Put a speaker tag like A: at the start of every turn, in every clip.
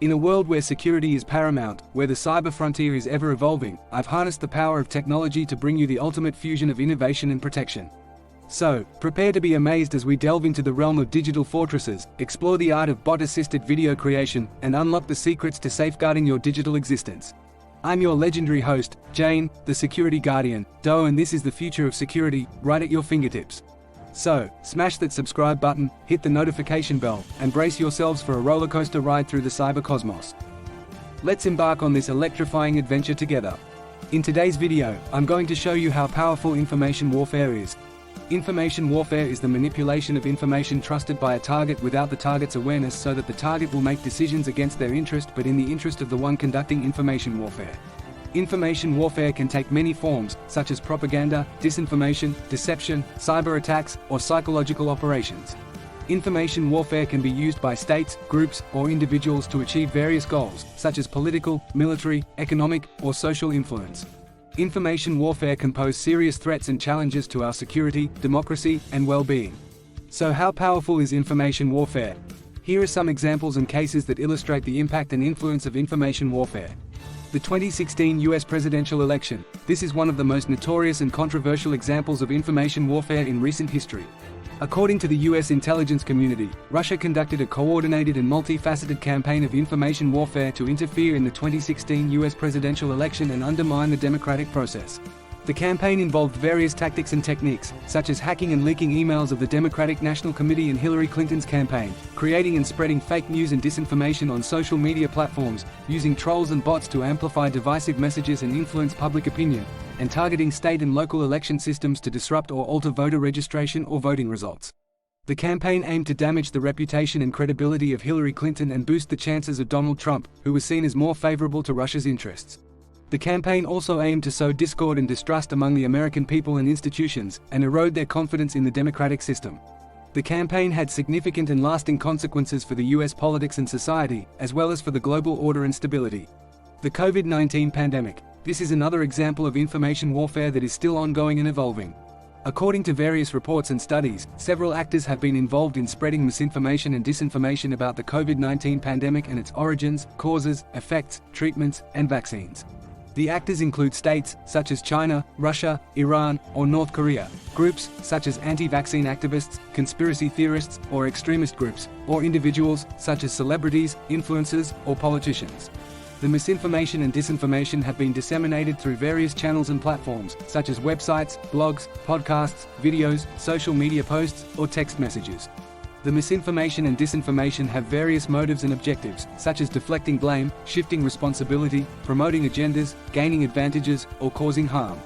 A: In a world where security is paramount, where the cyber frontier is ever evolving, I've harnessed the power of technology to bring you the ultimate fusion of innovation and protection. So, prepare to be amazed as we delve into the realm of digital fortresses, explore the art of bot-assisted video creation, and unlock the secrets to safeguarding your digital existence. I'm your legendary host, Jane, the Security Guardian, Doe, and this is the future of security, right at your fingertips. So, smash that subscribe button, hit the notification bell, and brace yourselves for a rollercoaster ride through the cyber cosmos. Let's embark on this electrifying adventure together. In today's video, I'm going to show you how powerful information warfare is. Information warfare is the manipulation of information trusted by a target without the target's awareness so that the target will make decisions against their interest but in the interest of the one conducting information warfare. Information warfare can take many forms, such as propaganda, disinformation, deception, cyber attacks, or psychological operations. Information warfare can be used by states, groups, or individuals to achieve various goals, such as political, military, economic, or social influence. Information warfare can pose serious threats and challenges to our security, democracy, and well-being. So how powerful is information warfare? Here are some examples and cases that illustrate the impact and influence of information warfare. The 2016 US presidential election. This is one of the most notorious and controversial examples of information warfare in recent history. According to the US intelligence community, Russia conducted a coordinated and multifaceted campaign of information warfare to interfere in the 2016 US presidential election and undermine the democratic process. The campaign involved various tactics and techniques, such as hacking and leaking emails of the Democratic National Committee and Hillary Clinton's campaign, creating and spreading fake news and disinformation on social media platforms, using trolls and bots to amplify divisive messages and influence public opinion, and targeting state and local election systems to disrupt or alter voter registration or voting results. The campaign aimed to damage the reputation and credibility of Hillary Clinton and boost the chances of Donald Trump, who was seen as more favorable to Russia's interests. The campaign also aimed to sow discord and distrust among the American people and institutions, and erode their confidence in the democratic system. The campaign had significant and lasting consequences for the US politics and society, as well as for the global order and stability. The COVID-19 pandemic. This is another example of information warfare that is still ongoing and evolving. According to various reports and studies, several actors have been involved in spreading misinformation and disinformation about the COVID-19 pandemic and its origins, causes, effects, treatments, and vaccines. The actors include states, such as China, Russia, Iran, or North Korea, groups, such as anti-vaccine activists, conspiracy theorists, or extremist groups, or individuals, such as celebrities, influencers, or politicians. The misinformation and disinformation have been disseminated through various channels and platforms, such as websites, blogs, podcasts, videos, social media posts, or text messages. The misinformation and disinformation have various motives and objectives, such as deflecting blame, shifting responsibility, promoting agendas, gaining advantages, or causing harm.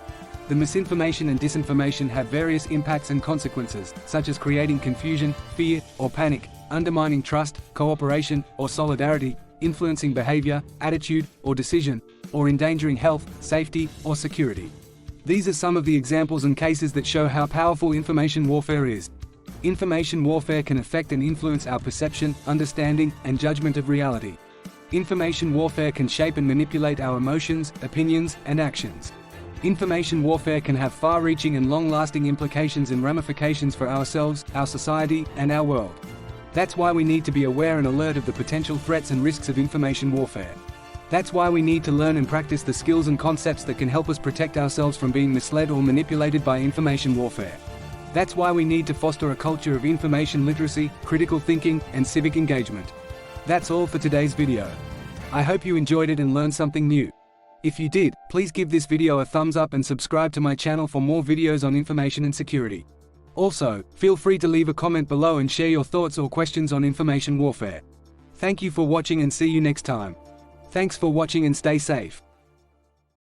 A: The misinformation and disinformation have various impacts and consequences, such as creating confusion, fear, or panic, undermining trust, cooperation, or solidarity, influencing behavior, attitude, or decision, or endangering health, safety, or security. These are some of the examples and cases that show how powerful information warfare is. Information warfare can affect and influence our perception, understanding, and judgment of reality. Information warfare can shape and manipulate our emotions, opinions, and actions. Information warfare can have far-reaching and long-lasting implications and ramifications for ourselves, our society, and our world. That's why we need to be aware and alert of the potential threats and risks of information warfare. That's why we need to learn and practice the skills and concepts that can help us protect ourselves from being misled or manipulated by information warfare. That's why we need to foster a culture of information literacy, critical thinking, and civic engagement. That's all for today's video. I hope you enjoyed it and learned something new. If you did, please give this video a thumbs up and subscribe to my channel for more videos on information and security. Also, feel free to leave a comment below and share your thoughts or questions on information warfare. Thank you for watching and see you next time. Thanks for watching and stay safe.